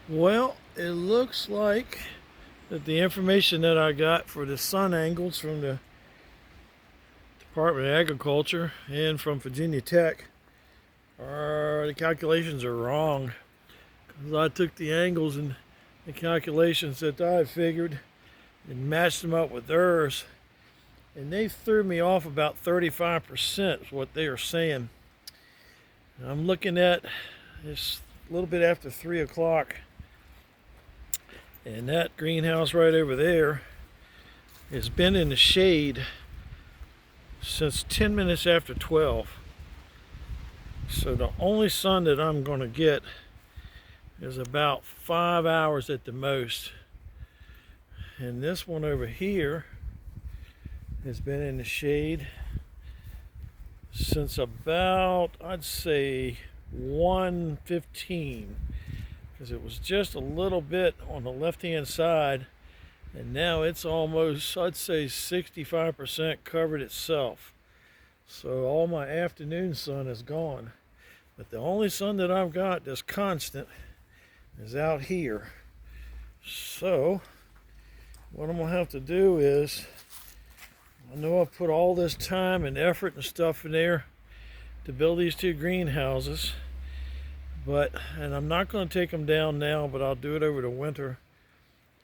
Well, it looks like that the information that I got for the sun angles from the Department of Agriculture and from Virginia Tech are the calculations are wrong. Because I took the angles and the calculations that I had figured and matched them up with theirs, and they threw me off about 35% is what they are saying. I'm looking at it's a little bit after 3 o'clock, and that greenhouse right over there has been in the shade since 10 minutes after 12. So the only sun that I'm going to get is about 5 hours at the most. And this one over here has been in the shade since about, I'd say, 1:15, because it was just a little bit on the left hand side, and now it's almost, I'd say, 65% covered itself. So all my afternoon sun is gone. But the only sun that I've got that's constant is out here. So what I'm gonna have to do is, I know I've put all this time and effort and stuff in there to build these two greenhouses, and I'm not going to take them down now, but I'll do it over the winter.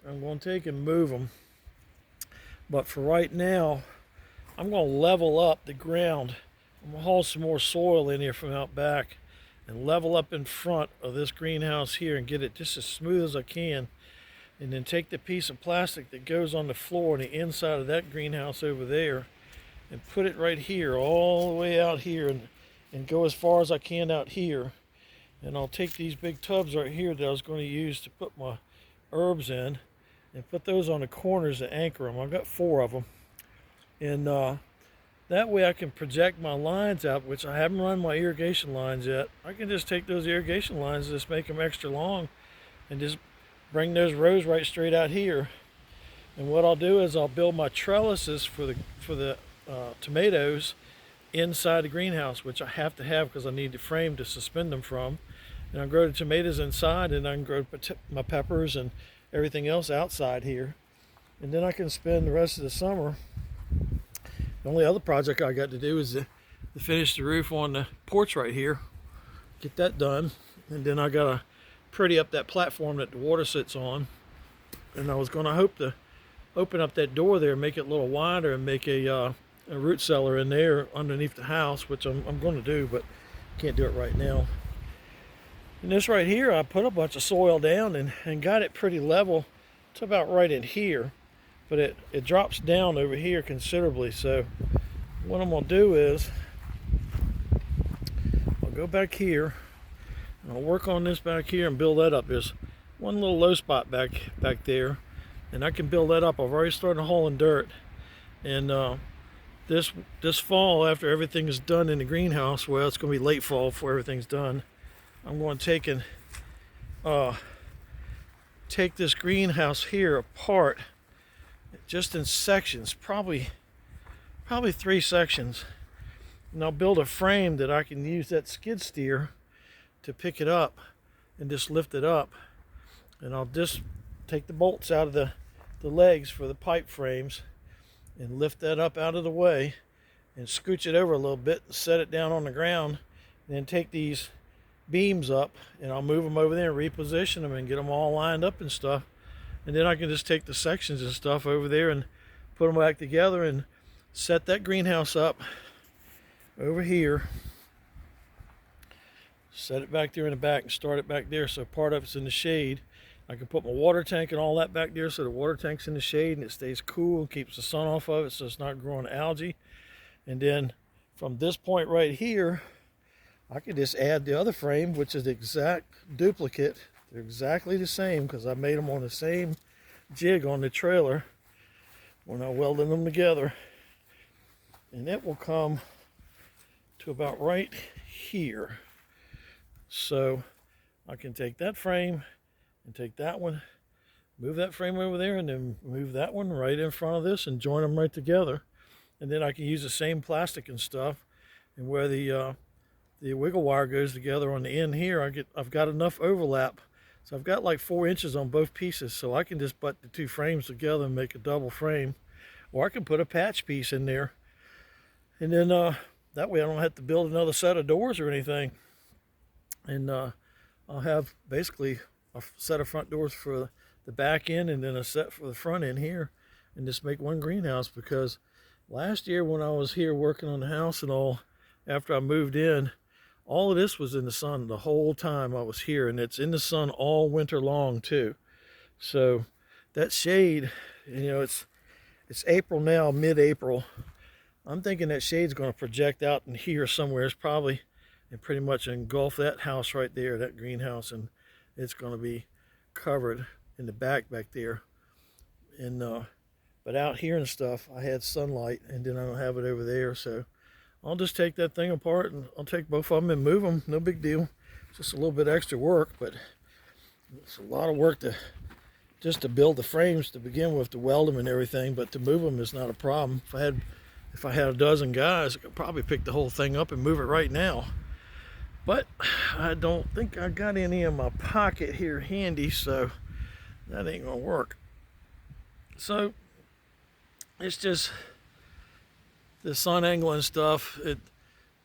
I'm going to take and move them. But for right now, I'm going to level up the ground. I'm going to haul some more soil in here from out back and level up in front of this greenhouse here and get it just as smooth as I can. And then take the piece of plastic that goes on the floor on the inside of that greenhouse over there and put it right here, all the way out here, and go as far as I can out here. And I'll take these big tubs right here that I was going to use to put my herbs in and put those on the corners to anchor them. I've got 4 of them. And that way I can project my lines out, which I haven't run my irrigation lines yet. I can just take those irrigation lines and just make them extra long and just bring those rows right straight out here. And what I'll do is I'll build my trellises for the tomatoes inside the greenhouse, which I have to have because I need the frame to suspend them from. And I'll grow the tomatoes inside, and I can grow my peppers and everything else outside here. And then I can spend the rest of the summer. The only other project I got to do is to finish the roof on the porch right here. Get that done. And then I got to pretty up that platform that the water sits on. And I was going to hope to open up that door there, make it a little wider, and make a root cellar in there underneath the house, which I'm going to do, but can't do it right now. And this right here, I put a bunch of soil down and got it pretty level to about right in here, but it drops down over here considerably. So what I'm going to do is I'll go back here and I'll work on this back here and build that up. There's one little low spot back there, and I can build that up. I've already started hauling dirt, and this fall, after everything is done in the greenhouse, well, it's going to be late fall before everything's done, I'm going to take this greenhouse here apart, just in sections, probably 3 sections, and I'll build a frame that I can use that skid steer to pick it up and just lift it up. And I'll just take the bolts out of the legs for the pipe frames and lift that up out of the way and scooch it over a little bit and set it down on the ground, and then take these beams up and I'll move them over there and reposition them and get them all lined up and stuff. And then I can just take the sections and stuff over there and put them back together and set that greenhouse up over here, set it back there in the back and start it back there so part of it's in the shade. I can put my water tank and all that back there so the water tank's in the shade and it stays cool and keeps the sun off of it so it's not growing algae. And then from this point right here, I could just add the other frame, which is the exact duplicate. They're exactly the same because I made them on the same jig on the trailer when I welded them together. And it will come to about right here. So I can take that frame and take that one, move that frame over there, and then move that one right in front of this and join them right together. And then I can use the same plastic and stuff, and where the wiggle wire goes together on the end here, I've got enough overlap So I've got like 4 inches on both pieces, so I can just butt the 2 frames together and make a double frame. Or I can put a patch piece in there. And then that way I don't have to build another set of doors or anything. And I'll have basically a set of front doors for the back end and then a set for the front end here. And just make one greenhouse, because last year when I was here working on the house and all, after I moved in, all of this was in the sun the whole time I was here, and it's in the sun all winter long too. So that shade, you know, it's April now, mid-April. I'm thinking that shade's going to project out in here somewhere. It's probably and pretty much engulf that house right there, that greenhouse, and it's going to be covered in the back there. And but out here and stuff, I had sunlight, and then I don't have it over there, so I'll just take that thing apart and I'll take both of them and move them. No big deal. It's just a little bit extra work, but it's a lot of work just to build the frames to begin with, to weld them and everything, but to move them is not a problem. If I had a dozen guys, I could probably pick the whole thing up and move it right now. But I don't think I got any in my pocket here handy, so that ain't gonna work. So it's just the sun angle and stuff.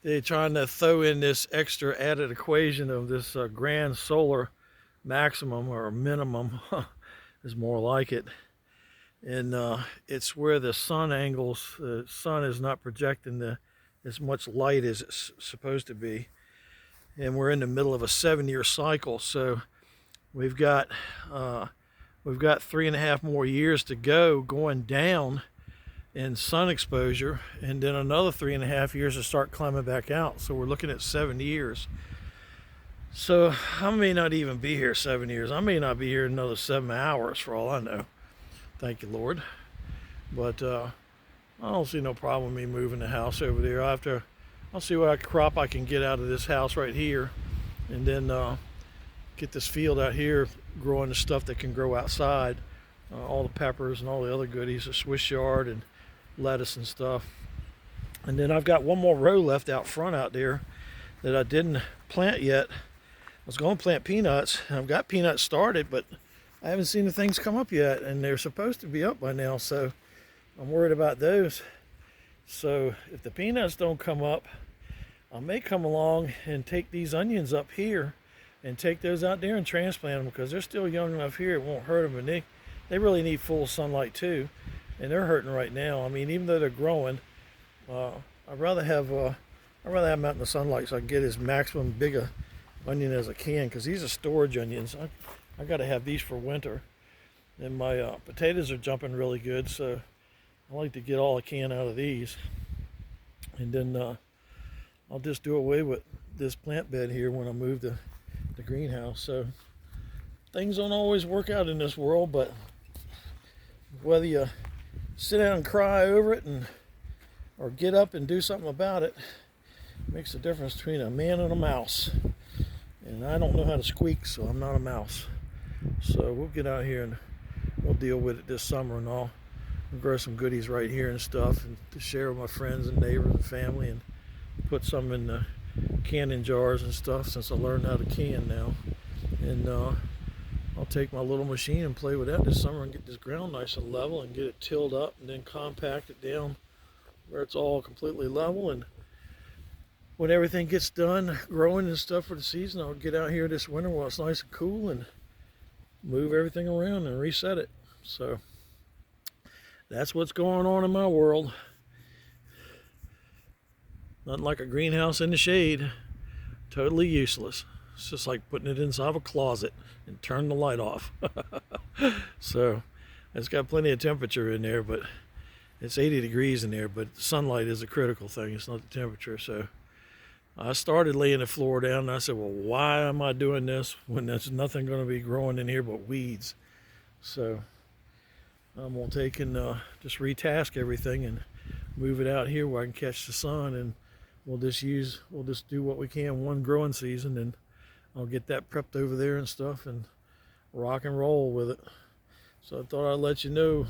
They're trying to throw in this extra added equation of this grand solar maximum or minimum is more like it. And it's where the sun angles, the sun is not projecting as much light as it's supposed to be. And we're in the middle of a 7-year cycle, so we've got 3.5 more years to go going down in sun exposure, and then another 3.5 years to start climbing back out. So we're looking at 7 years. So I may not even be here 7 years. I may not be here another 7 hours for all I know. Thank you, Lord. But I don't see no problem with me moving the house over there. I'll see what crop I can get out of this house right here, and then get this field out here growing the stuff that can grow outside. All the peppers and all the other goodies, the Swiss chard and lettuce and stuff. And then I've got one more row left out front out there that I didn't plant yet. I was going to plant peanuts, and I've got peanuts started, but I haven't seen the things come up yet, and they're supposed to be up by now, so I'm worried about those. So if the peanuts don't come up, I may come along and take these onions up here and take those out there and transplant them, because they're still young enough here, it won't hurt them, and they really need full sunlight too, and they're hurting right now. I mean, even though they're growing, I'd rather have them out in the sunlight so I can get as maximum big a onion as I can, because these are storage onions. I got to have these for winter. And my potatoes are jumping really good, so I like to get all I can out of these. And then I'll just do away with this plant bed here when I move the greenhouse. So things don't always work out in this world, but whether you sit down and cry over it or get up and do something about it, makes a difference between a man and a mouse. And I don't know how to squeak, so I'm not a mouse. So we'll get out here and we'll deal with it this summer, and I'll grow some goodies right here and stuff, and to share with my friends and neighbors and family, and put some in the canning jars and stuff, since I learned how to can now. And I'll take my little machine and play with that this summer and get this ground nice and level and get it tilled up, and then compact it down where it's all completely level. And when everything gets done growing and stuff for the season, I'll get out here this winter while it's nice and cool and move everything around and reset it. So that's what's going on in my world. Nothing like a greenhouse in the shade. Totally useless. It's just like putting it inside of a closet and turn the light off. So it's got plenty of temperature in there, but it's 80 degrees in there, but sunlight is a critical thing. It's not the temperature. So I started laying the floor down, and I said, well, why am I doing this when there's nothing going to be growing in here but weeds? So I'm going to take and just retask everything and move it out here where I can catch the sun, and we'll just do what we can one growing season, and I'll get that prepped over there and stuff and rock and roll with it. So I thought I'd let you know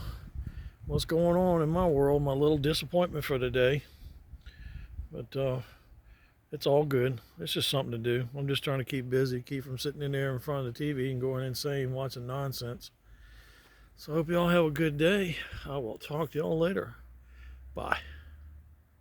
what's going on in my world, my little disappointment for today. But it's all good. It's just something to do. I'm just trying to keep busy, keep from sitting in there in front of the TV and going insane watching nonsense. So I hope y'all have a good day. I will talk to y'all later. Bye.